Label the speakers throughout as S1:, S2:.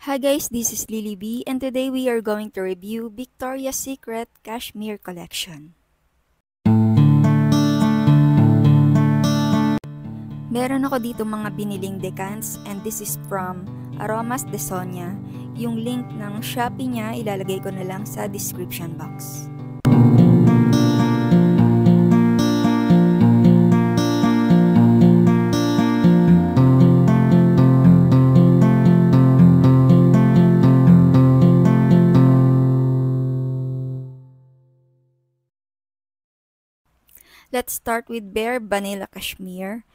S1: Hi guys, this is Lily B and today we are going to review Victoria's Secret Cashmere Collection. Meron ako dito mga biniling decants and this is from Aromas de Sonia. Yung link ng Shopee niya ilalagay ko na lang sa description box. Let's start with Bare Vanilla Cashmere,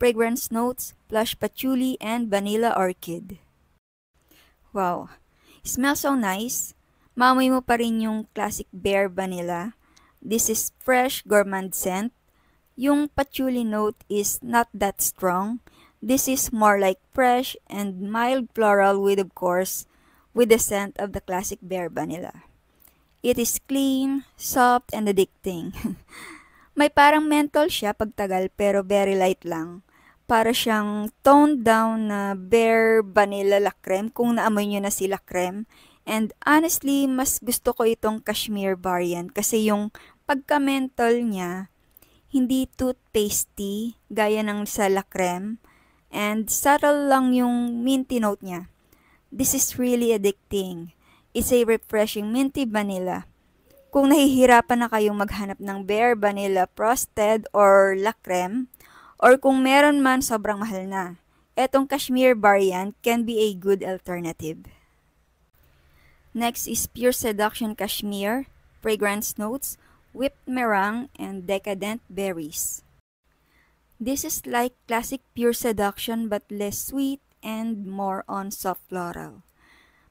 S1: fragrance notes, plush patchouli, and vanilla orchid. Wow, smells so nice. Maamoy mo pa rin yung classic Bare Vanilla. This is fresh gourmand scent. Yung patchouli note is not that strong. This is more like fresh and mild floral with of course, with the scent of the classic Bare Vanilla. It is clean, soft, and addicting. May parang menthol siya pagtagal pero very light lang. Para siyang toned down na Bare Vanilla La Creme kung naamoy nyo na si La Creme. And honestly, mas gusto ko itong Cashmere variant kasi yung pagka-menthol niya, hindi toothpastey gaya ng sa La Creme. And subtle lang yung minty note niya. This is really addicting. It's a refreshing minty vanilla. Kung nahihirapan na kayong maghanap ng Bare Vanilla Frosted or La Creme, or kung meron man sobrang mahal na, etong Cashmere variant can be a good alternative. Next is Pure Seduction Cashmere, fragrance notes, whipped meringue, and decadent berries. This is like classic Pure Seduction but less sweet and more on soft floral.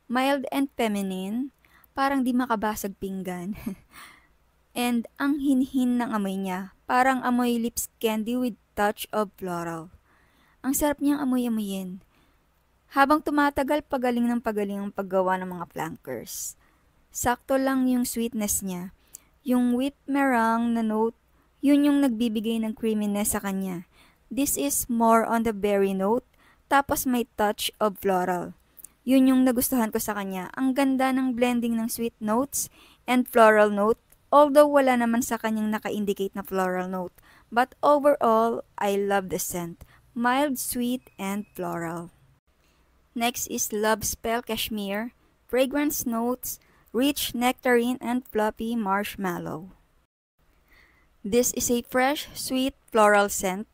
S1: Mild and feminine, parang di makabasag pinggan. And ang hinhin ng amoy niya, parang amoy lips candy with touch of floral. Ang sarap niyang amoy-amoyin. Habang tumatagal, pagaling ng paggawa ng mga flankers. Sakto lang yung sweetness niya. Yung whipped meringue na note, yun yung nagbibigay ng creaminess sa kanya. This is more on the berry note, tapos may touch of floral. Yun yung nagustuhan ko sa kanya. Ang ganda ng blending ng sweet notes and floral note, although wala naman sa kanyang naka-indicate na floral note. But overall, I love the scent. Mild, sweet, and floral. Next is Love Spell Cashmere, fragrance notes, rich nectarine, and fluffy marshmallow. This is a fresh, sweet, floral scent.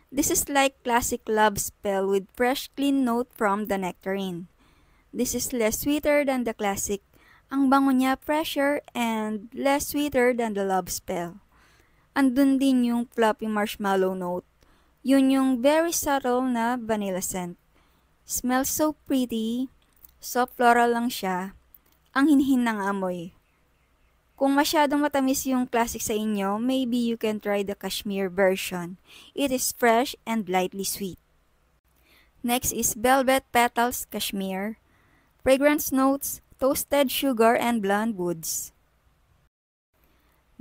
S1: This is like classic Love Spell with fresh, clean note from the nectarine. This is less sweeter than the classic. Ang bango niya fresher and less sweeter than the Love Spell. Andun din yung fluffy marshmallow note. Yun yung very subtle na vanilla scent. Smells so pretty. Soft floral lang siya. Ang hinhin ng amoy. Kung masyadong matamis yung classic sa inyo, maybe you can try the Cashmere version. It is fresh and lightly sweet. Next is Velvet Petals Cashmere. Fragrance notes, toasted sugar, and blonde woods.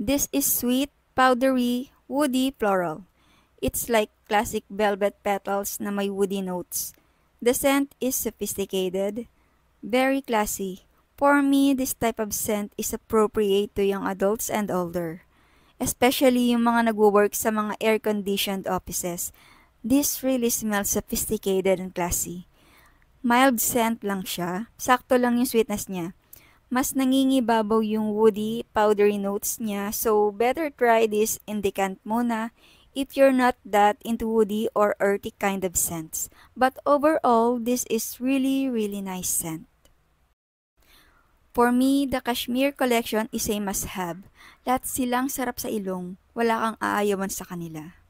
S1: This is sweet, powdery, woody, floral. It's like classic velvet petals na may woody notes. The scent is sophisticated, very classy. For me, this type of scent is appropriate to young adults and older. Especially yung mga nagwo-work sa mga air-conditioned offices. This really smells sophisticated and classy. Mild scent lang siya, sakto lang yung sweetness niya. Mas nangingibabaw yung woody, powdery notes niya, so better try this in decant muna if you're not that into woody or earthy kind of scents. But overall, this is really nice scent. For me, the Cashmere collection is a must-have. Lahat silang sarap sa ilong, wala kang aayawan sa kanila.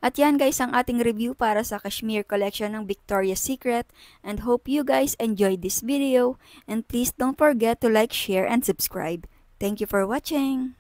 S1: At yan guys ang ating review para sa Cashmere collection ng Victoria's Secret and hope you guys enjoyed this video and please don't forget to like, share, and subscribe. Thank you for watching!